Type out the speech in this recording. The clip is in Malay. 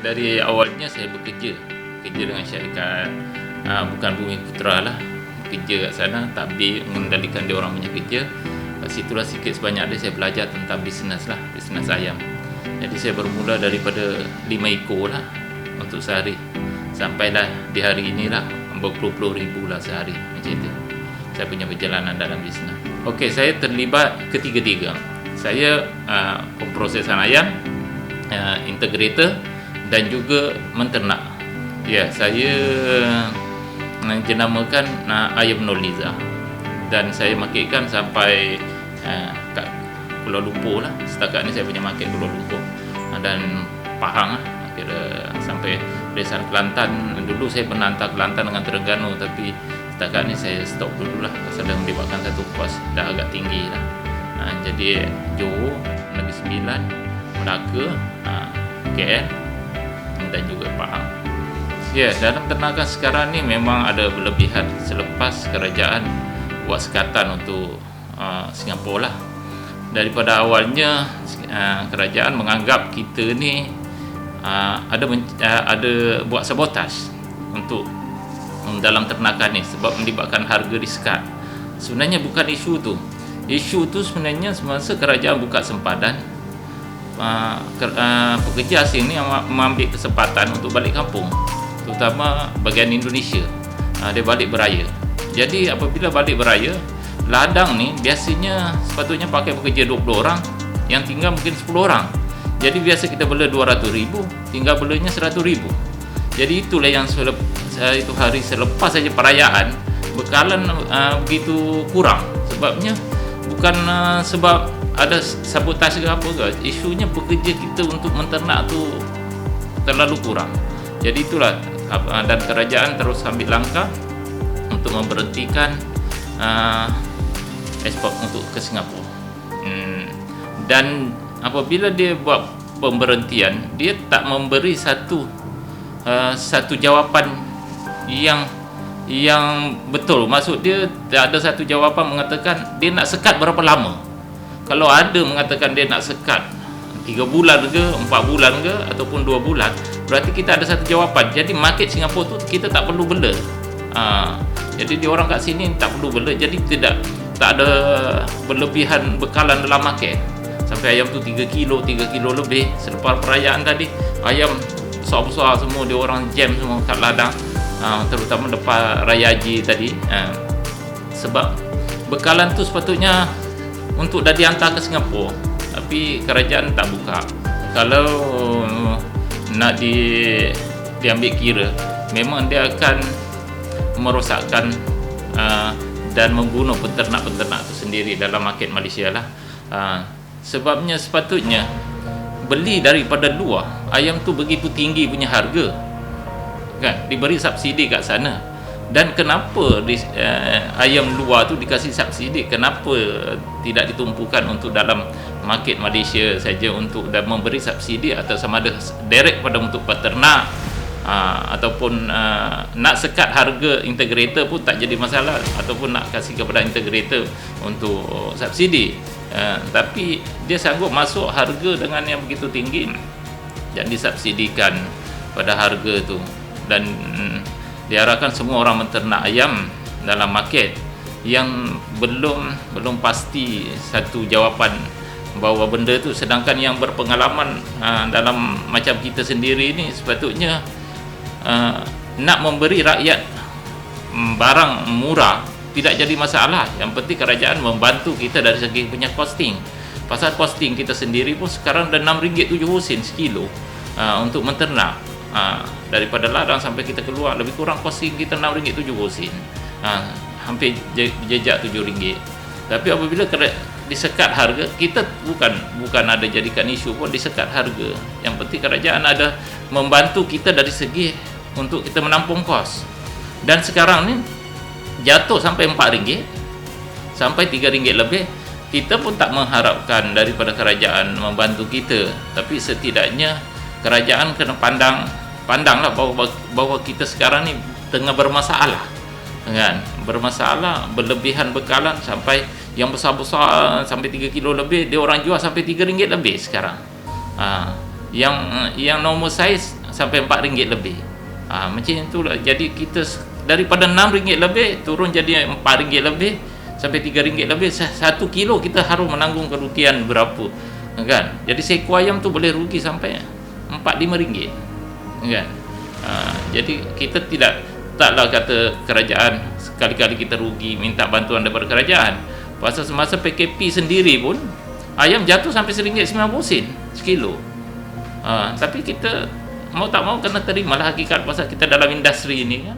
dari awalnya saya bekerja dengan syarikat bukan Bumi Putra lah, bekerja kat sana, tabir mengendalikan dia orang punya kerja. Kat situlah sikit sebanyak dia saya belajar tentang bisnes ayam. Jadi saya bermula daripada 5 ekor lah untuk sehari, sampailah di hari inilah berpuluh-puluh ribu lah sehari. Macam itu saya punya perjalanan dalam bisnes. Okey, saya terlibat ketiga-tiga. Saya pemprosesan ayam, integrator dan juga menternak. Ya, saya jenamakan ayam Noliza, dan saya marketkan sampai kat Kuala Lumpur lah. Setakat ni saya punya market Kuala Lumpur dan Pahang lah, kira sampai Desa Kelantan. Dulu saya pernah hantar Kelantan dengan Terengganu, tapi setakat ni saya stop dulu lah pasal dah melibatkan satu kos dah agak tinggi lah. Jadi Johor, Negeri Sembilan, Melaka, KL dan juga Pahang. Ya, dalam ternakan sekarang ni memang ada berlebihan selepas kerajaan buat sekatan untuk Singapura lah. Daripada awalnya kerajaan menganggap kita ni ada buat sabotaj untuk dalam ternakan ni sebab melibatkan harga disekat. Sebenarnya bukan isu tu. Isu tu sebenarnya semasa kerajaan buka sempadan, pekerja asing ni mengambil kesempatan untuk balik kampung, terutama bahagian Indonesia. Dia balik beraya. Jadi apabila balik beraya, ladang ni biasanya sepatutnya pakai pekerja 20 orang, yang tinggal mungkin 10 orang. Jadi biasa kita bela 200,000, tinggal belanya 100,000. Jadi itulah yang itu hari selepas saja perayaan, bekalan begitu kurang. Sebabnya bukan sebab ada sabotaj ke apa ke, isunya pekerja kita untuk menternak tu terlalu kurang. Jadi itulah, dan kerajaan terus ambil langkah untuk memberhentikan ekspor untuk ke Singapura. Dan apabila dia buat pemberhentian, dia tak memberi satu jawapan yang betul. Maksud dia tak ada satu jawapan mengatakan dia nak sekat berapa lama. Kalau ada mengatakan dia nak sekat 3 bulan ke, 4 bulan ke, ataupun 2 bulan, berarti kita ada satu jawapan. Jadi market Singapura tu kita tak perlu bela. Jadi dia orang kat sini tak perlu bela. Jadi tak ada berlebihan bekalan dalam market. Sampai ayam tu 3 kilo lebih. Selepas perayaan tadi, ayam besar-besar semua dia orang jam semua kat ladang, terutama lepas Raya Haji tadi. Sebab bekalan tu sepatutnya untuk dah dihantar ke Singapura, tapi kerajaan tak buka. Kalau nak diambil kira, memang dia akan merosakkan dan membunuh peternak-peternak itu sendiri dalam market Malaysia lah. Sebabnya sepatutnya beli daripada luar, ayam tu begitu tinggi punya harga, kan, diberi subsidi kat sana. Dan kenapa ayam luar tu dikasih subsidi, kenapa tidak ditumpukan untuk dalam market Malaysia saja untuk memberi subsidi, atau sama ada direct pada untuk peternak, ataupun nak sekat harga integrator pun tak jadi masalah, ataupun nak kasih kepada integrator untuk subsidi. Tapi dia sanggup masuk harga dengan yang begitu tinggi dan disubsidikan pada harga tu. Dan diharapkan semua orang menternak ayam dalam market yang belum pasti satu jawapan bahawa benda tu, sedangkan yang berpengalaman dalam macam kita sendiri ni sepatutnya nak memberi rakyat barang murah tidak jadi masalah. Yang penting kerajaan membantu kita dari segi punya costing. Pasal costing kita sendiri pun sekarang dah RM6.70 sekilo untuk menternak. Daripada ladang sampai kita keluar, lebih kurang costing kita RM6.70, hampir jejak RM7. Tapi apabila disekat harga, kita bukan ada jadikan isu pun disekat harga. Yang penting kerajaan ada membantu kita dari segi untuk kita menampung kos. Dan sekarang ni jatuh sampai RM4, sampai RM3 lebih. Kita pun tak mengharapkan daripada kerajaan membantu kita, tapi setidaknya kerajaan kena pandanglah bahawa kita sekarang ni tengah bermasalah, kan? Bermasalah, berlebihan bekalan, sampai yang besar-besar sampai 3 kilo lebih dia orang jual sampai RM3 lebih sekarang. Yang normal size sampai RM4 lebih. Macam itulah. Jadi kita daripada RM6 lebih turun jadi RM4 lebih sampai RM3 lebih. 1 kilo kita harus menanggung kerugian berapa, kan? Jadi seekor ayam tu boleh rugi sampai RM4-5, kan? Jadi kita taklah kata kerajaan sekali-kali kita rugi minta bantuan daripada kerajaan. Pasal semasa PKP sendiri pun ayam jatuh sampai RM1.90 sekilo. Tapi kita mau tak mau kena terimalah hakikat pasal kita dalam industri ini, kan.